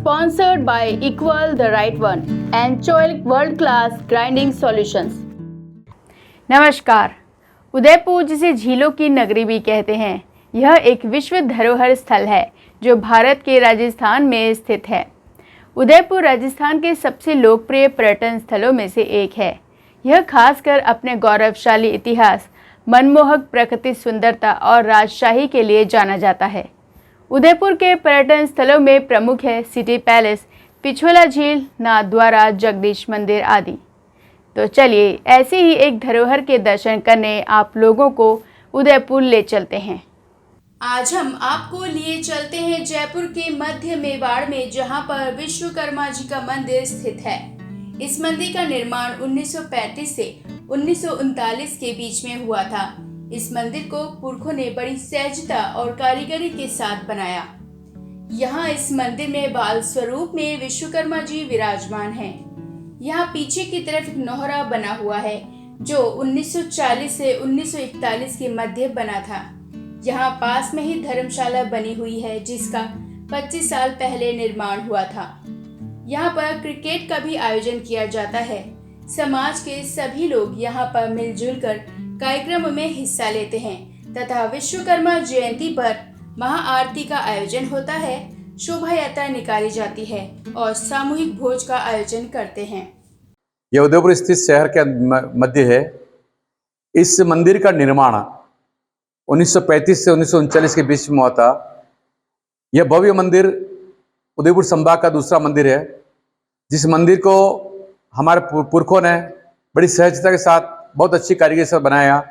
sponsored by Equal the Right One and Choic World Class Grinding Solutions। नमस्कार। उदयपुर, जिसे झीलों की नगरी भी कहते हैं, यह एक विश्व धरोहर स्थल है जो भारत के राजस्थान में स्थित है। उदयपुर राजस्थान के सबसे लोकप्रिय पर्यटन स्थलों में से एक है। यह खासकर अपने गौरवशाली इतिहास, मनमोहक प्रकृति सुंदरता और राजशाही के लिए जाना जाता है। उदयपुर के पर्यटन स्थलों में प्रमुख है सिटी पैलेस, पिछोला झील, नाथद्वारा, जगदीश मंदिर आदि। तो चलिए ऐसे ही एक धरोहर के दर्शन करने आप लोगों को उदयपुर ले चलते हैं। आज हम आपको लिए चलते हैं जयपुर के मध्य मेवाड़ में, जहां पर विश्वकर्मा जी का मंदिर स्थित है। इस मंदिर का निर्माण 1935 से 1939 के बीच में हुआ था। इस मंदिर को पुरखों ने बड़ी सहजता और कारीगरी के साथ बनाया। यहाँ इस मंदिर में बाल स्वरूप में विश्वकर्मा जी विराजमान हैं। यहाँ पीछे की तरफ एक नोहरा बना हुआ है जो 1940 से 1941 के मध्य बना था। यहाँ पास में ही धर्मशाला बनी हुई है जिसका 25 साल पहले निर्माण हुआ था। यहाँ पर क्रिकेट का भी आयोजन किया जाता है। समाज के सभी लोग यहाँ पर मिलजुल कर कार्यक्रम में हिस्सा लेते हैं तथा विश्वकर्मा जयंती पर महाआरती का आयोजन होता है, शोभा यात्रा निकाली जाती है और सामूहिक भोज का आयोजन करते हैं। यह उदयपुर स्थित शहर के मध्य है। इस मंदिर का निर्माण 1935 से 1939 के बीच में हुआ था। यह भव्य मंदिर उदयपुर संभाग का दूसरा मंदिर है, जिस मंदिर को हमारे पुरखों ने बड़ी सहजता के साथ बहुत अच्छी कारीगरी से बनाया।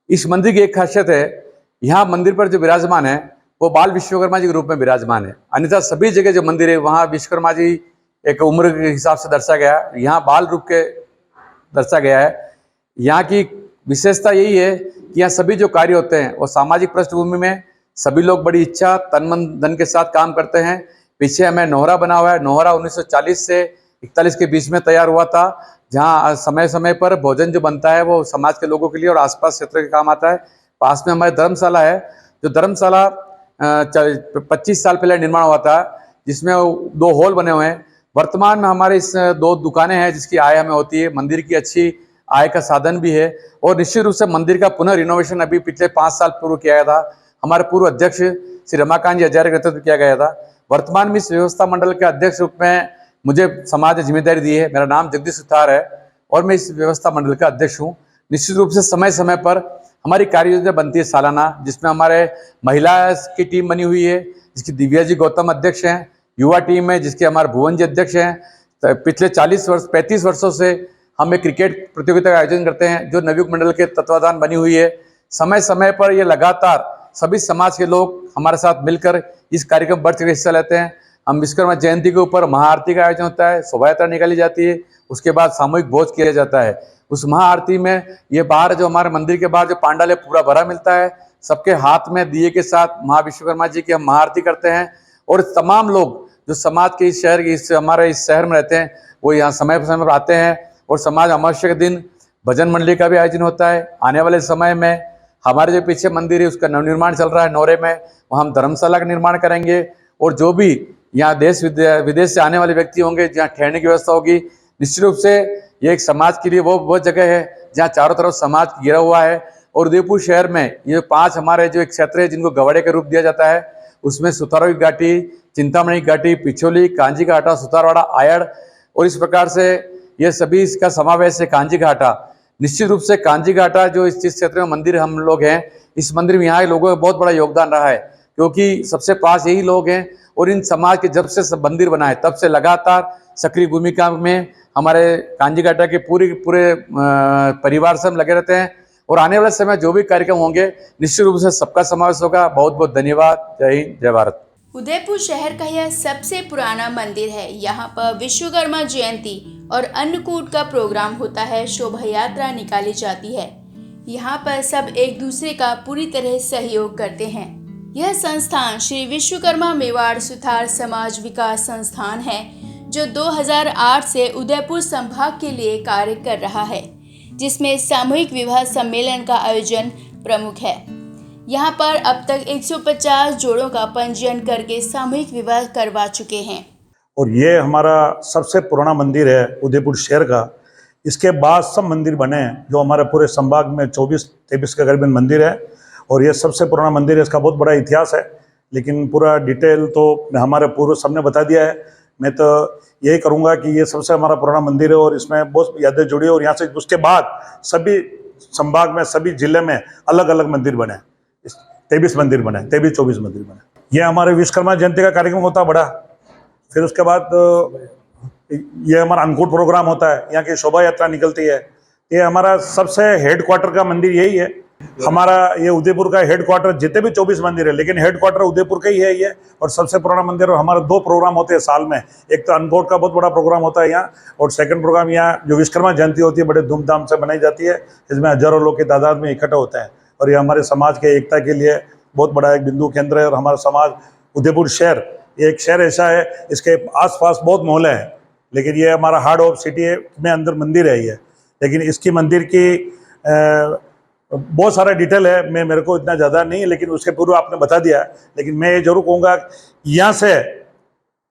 इस मंदिर की एक खासियत है, यहाँ मंदिर पर जो विराजमान है वो बाल विश्वकर्मा जी के रूप में विराजमान है। अन्यथा सभी जगह जो मंदिर है वहाँ विश्वकर्मा जी एक उम्र के हिसाब से दर्शा गया, यहाँ बाल रूप के दर्शा गया है। यहाँ की विशेषता यही है कि यहाँ सभी जो कार्य होते हैं वो सामाजिक पृष्ठभूमि में सभी लोग बड़ी इच्छा, तन मन धन के साथ काम करते हैं। पीछे हमें नोहरा बना हुआ है। नोहरा 1940 से 41 के बीच में तैयार हुआ था, जहाँ समय समय पर भोजन जो बनता है वो समाज के लोगों के लिए और आसपास क्षेत्र के काम आता है। पास में हमारे धर्मशाला है, जो धर्मशाला 25 साल पहले निर्माण हुआ था, जिसमें 2 हॉल बने हुए हैं। वर्तमान में हमारे इस 2 दुकानें हैं जिसकी आय हमें होती है। मंदिर की अच्छी आय का साधन भी है और निश्चित रूप से मंदिर का पुनः रिनोवेशन अभी पिछले 5 साल पूर्व किया गया था। हमारे पूर्व अध्यक्ष श्री रमाकांत जी आचार्य के नेतृत्व किया गया था। वर्तमान में इस व्यवस्था मंडल के अध्यक्ष रूप में मुझे समाज ने जिम्मेदारी दी है। मेरा नाम जगदीश सुतार है और मैं इस व्यवस्था मंडल का अध्यक्ष हूँ। निश्चित रूप से समय समय पर हमारी कार्य योजना बनती है सालाना, जिसमें हमारे महिला की टीम बनी हुई है जिसकी दिव्या जी गौतम अध्यक्ष हैं। युवा टीम है जिसके हमारे भुवन जी अध्यक्ष हैं। तो पिछले 35 वर्षों से हम एक क्रिकेट प्रतियोगिता का आयोजन करते हैं जो नवयुग मंडल के तत्वाधान बनी हुई है। समय समय पर ये लगातार सभी समाज के लोग हमारे साथ मिलकर इस कार्यक्रम बढ़ चढ़ हिस्सा लेते हैं। हम विश्वकर्मा जयंती के ऊपर महाआरती का आयोजन होता है, शोभा यात्रा निकाली जाती है, उसके बाद सामूहिक भोज किया जाता है। उस महाआरती में ये बाहर जो हमारे मंदिर के बाहर जो पांडाल है पूरा भरा मिलता है। सबके हाथ में दिए के साथ महाविश्वकर्मा जी की हम महाआरती करते हैं और तमाम लोग जो समाज के इस शहर की हमारे इस शहर में रहते हैं वो यहाँ समय पर आते हैं। और समाज अमावस्या के दिन भजन मंडली का भी आयोजन होता है। आने वाले समय में हमारे जो पीछे मंदिर है उसका नवनिर्माण चल रहा है नौरे में, वहाँ हम धर्मशाला का निर्माण करेंगे और जो भी यहाँ देश विदेश से आने वाले व्यक्ति होंगे जहाँ ठहरने की व्यवस्था होगी। निश्चित रूप से ये एक समाज के लिए वो जगह है जहाँ चारों तरफ समाज घिरा हुआ है। और उदयपुर शहर में ये 5 हमारे जो एक क्षेत्र है जिनको गवाड़े के रूप दिया जाता है, उसमें सुतारों की घाटी, चिंतामणि की घाटी, पिछोली, कांजी घाटा, सुतारवाड़ा, आयड़ और इस प्रकार से ये सभी इसका समावेश है। कांजी घाटा, निश्चित रूप से कांजी घाटा जो इस क्षेत्र में मंदिर हम लोग हैं, इस मंदिर में यहाँ के लोगों का बहुत बड़ा योगदान रहा है क्योंकि सबसे पास यही लोग हैं। और इन समाज के जब से मंदिर बना है तब से लगातार सक्रिय भूमिका में हमारे कांजी घाटा के पूरे परिवार से हम लगे रहते हैं। और आने वाले समय जो भी कार्यक्रम होंगे निश्चित रूप से सबका समावेश होगा। बहुत बहुत धन्यवाद। जय हिंद, जय भारत। उदयपुर शहर का यह सबसे पुराना मंदिर है। यहाँ पर विश्वकर्मा जयंती और अन्नकूट का प्रोग्राम होता है, शोभा यात्रा निकाली जाती है। यहाँ पर सब एक दूसरे का पूरी तरह सहयोग करते हैं। यह संस्थान श्री विश्वकर्मा मेवाड़ सुथार समाज विकास संस्थान है जो 2008 से उदयपुर संभाग के लिए कार्य कर रहा है, जिसमें सामूहिक विवाह सम्मेलन का आयोजन प्रमुख है। यहाँ पर अब तक 150 जोड़ों का पंजीयन करके सामूहिक विवाह करवा चुके हैं। और ये हमारा सबसे पुराना मंदिर है उदयपुर शहर का। इसके बाद सब मंदिर बने हैं, जो हमारे पूरे संभाग में 24-23 के करीबन मंदिर है, और ये सबसे पुराना मंदिर है। इसका बहुत बड़ा इतिहास है, लेकिन पूरा डिटेल तो हमारे पूर्व सबने बता दिया है। मैं तो यही करूँगा कि ये सबसे हमारा पुराना मंदिर है और इसमें बहुत यादें जुड़ी है। और यहाँ से उसके बाद सभी संभाग में, सभी जिले में अलग अलग मंदिर बने, 23 मंदिर बने, 23-24 मंदिर बने। ये हमारे विश्वकर्मा जयंती का कार्यक्रम होता बड़ा। फिर उसके बाद ये हमारा अन्नकूट प्रोग्राम होता है, यहाँ की शोभा यात्रा निकलती है। ये हमारा सबसे हेडक्वार्टर का मंदिर यही है। हमारा ये उदयपुर का हेडक्वार्टर, जितने भी 24 मंदिर है, लेकिन हेडक्वार्टर उदयपुर का ही है ये, और सबसे पुराना मंदिर। और हमारे 2 प्रोग्राम होते हैं साल में। एक तो अन्नकूट का बहुत बड़ा प्रोग्राम होता है यहाँ, और सेकंड प्रोग्राम यहाँ जो विश्वकर्मा जयंती होती है, बड़े धूमधाम से बनाई जाती है। इसमें हजारों लोग की तादाद में इकट्ठा होते हैं, और ये हमारे समाज के एकता के लिए बहुत बड़ा एक बिंदु केंद्र है। और हमारा समाज उदयपुर शहर, ये एक शहर ऐसा है, इसके आसपास बहुत मोहल्ले हैं, लेकिन ये हमारा हार्ट ऑफ सिटी में अंदर मंदिर है ये। लेकिन इसकी मंदिर की बहुत सारा डिटेल है, मेरे को इतना ज़्यादा नहीं है, लेकिन उसके पूर्व आपने बता दिया है। लेकिन मैं ये जरूर कहूँगा, यहाँ से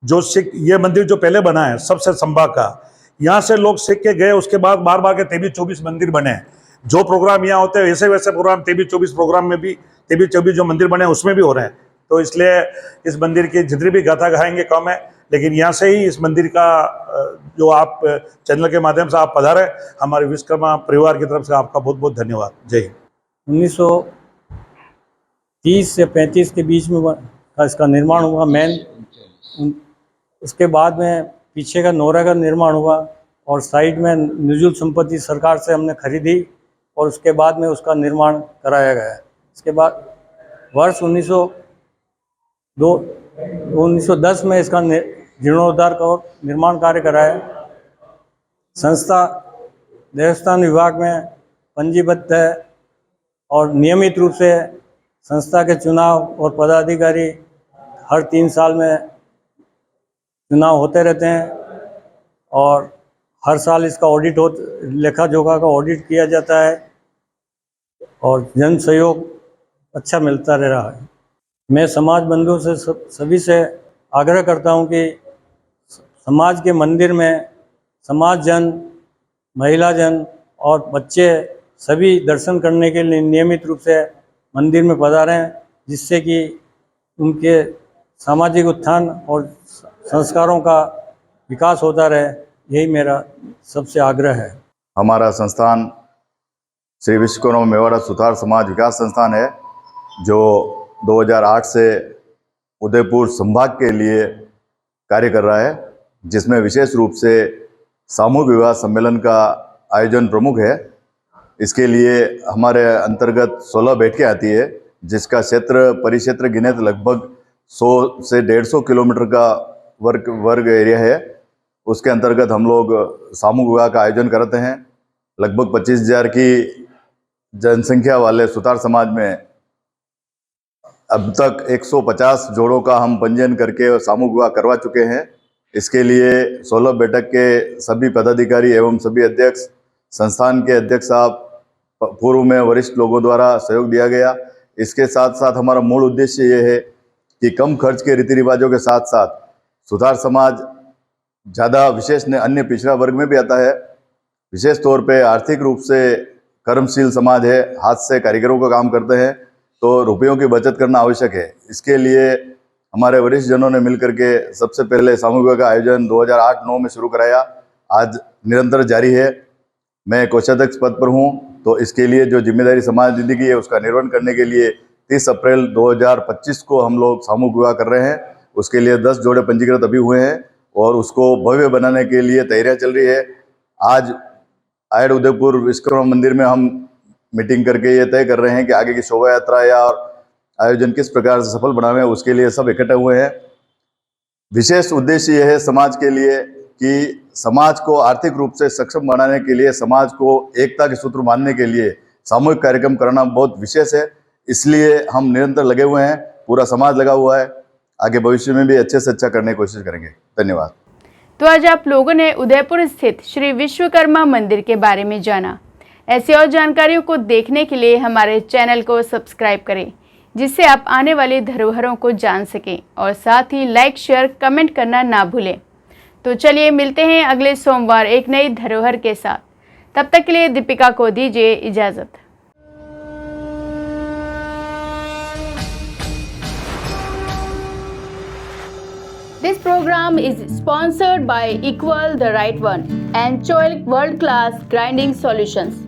जो ये मंदिर जो पहले बना है सबसे संभाग का, यहाँ से लोग सीख के गए, उसके बाद बार बार के 23-24 मंदिर बने। जो प्रोग्राम यहाँ होते हैं वैसे वैसे प्रोग्राम 23-24 प्रोग्राम में भी 23-24 जो मंदिर बने उसमें भी हो रहे हैं। तो इसलिए इस मंदिर की जितनी भी गाथा गाएंगे कम है, लेकिन यहाँ से ही इस मंदिर का जो आप चैनल के माध्यम से आप पधारे, हमारे विश्वकर्मा परिवार की तरफ से आपका बहुत बहुत धन्यवाद। जय हिंद। 1930 से 35 के बीच में का इसका निर्माण हुआ मेन। उसके बाद में पीछे का नोरा का निर्माण हुआ, और साइड में निजुल संपत्ति सरकार से हमने खरीदी, और उसके बाद में उसका निर्माण कराया गया। इसके बाद वर्ष 1910 में इसका जीर्णोद्धार और निर्माण कार्य कराया। संस्था देवस्थान विभाग में पंजीबद्ध है, और नियमित रूप से संस्था के चुनाव और पदाधिकारी हर 3 साल में चुनाव होते रहते हैं, और हर साल इसका ऑडिट लेखा जोखा का ऑडिट किया जाता है, और जन सहयोग अच्छा मिलता रहा है। मैं समाज बंधुओं से सभी से आग्रह करता हूं कि समाज के मंदिर में समाज जन, महिला जन और बच्चे सभी दर्शन करने के लिए नियमित रूप से मंदिर में पधारें, जिससे कि उनके सामाजिक उत्थान और संस्कारों का विकास होता रहे। यही मेरा सबसे आग्रह है। हमारा संस्थान श्री विश्वकर्मा मेवाड़ा सुतार समाज विकास संस्थान है, जो 2008 से उदयपुर संभाग के लिए कार्य कर रहा है, जिसमें विशेष रूप से सामूहिक विवाह सम्मेलन का आयोजन प्रमुख है। इसके लिए हमारे अंतर्गत 16 बैठकें आती है, जिसका परिक्षेत्र गिने तो लगभग 100 से 150 किलोमीटर का वर्ग एरिया है। उसके अंतर्गत हम लोग सामूहिक विवाह का आयोजन करते हैं। लगभग 25,000 की जनसंख्या वाले सुतार समाज में अब तक 150 जोड़ों का हम पंजीयन करके सामूहिक विवाह करवा चुके हैं। इसके लिए 16 बैठक के सभी पदाधिकारी एवं सभी अध्यक्ष, संस्थान के अध्यक्ष साहब, पूर्व में वरिष्ठ लोगों द्वारा सहयोग दिया गया। इसके साथ साथ हमारा मूल उद्देश्य ये है कि कम खर्च के रीति रिवाजों के साथ साथ सुतार समाज ज़्यादा विशेष अन्य पिछड़ा वर्ग में भी आता है। विशेष तौर पे आर्थिक रूप से कर्मशील समाज है, हाथ से कारीगरों का काम करते हैं, तो रुपयों की बचत करना आवश्यक है। इसके लिए हमारे वरिष्ठ जनों ने मिलकर के सबसे पहले सामूहिक विवाह का आयोजन 2008-9 में शुरू कराया। आज निरंतर जारी है। मैं कोषाध्यक्ष पद पर हूँ, तो इसके लिए जो जिम्मेदारी समाज निधि की है उसका निर्वहन करने के लिए 30 अप्रैल 2025 को हम लोग सामूहिक विवाह कर रहे हैं। उसके लिए 10 जोड़े पंजीकृत अभी हुए हैं, और उसको भव्य बनाने के लिए तैयारियां चल रही है। आज आयड उदयपुर विश्वकर्मा मंदिर में हम मीटिंग करके ये तय कर रहे हैं कि आगे की शोभा यात्रा या आयोजन किस प्रकार से सफल बनावे, उसके लिए सब इकट्ठे हुए हैं। विशेष उद्देश्य यह है समाज के लिए कि समाज को आर्थिक रूप से सक्षम बनाने के लिए, समाज को एकता के सूत्र मानने के लिए सामूहिक कार्यक्रम करना बहुत विशेष है। इसलिए हम निरंतर लगे हुए हैं, पूरा समाज लगा हुआ है। आगे भविष्य में भी अच्छे से अच्छा करने की कोशिश करेंगे। धन्यवाद। तो आज आप लोगों ने उदयपुर स्थित श्री विश्वकर्मा मंदिर के बारे में जाना। ऐसी और जानकारियों को देखने के लिए हमारे चैनल को सब्सक्राइब करें, जिससे आप आने वाली धरोहरों को जान सकें, और साथ ही लाइक, शेयर, कमेंट करना ना भूलें। तो चलिए मिलते हैं अगले सोमवार एक नई धरोहर के साथ। तब तक के लिए दीपिका को दीजिए इजाज़त। This program is sponsored by Equal the Right One and Choilik World Class Grinding Solutions.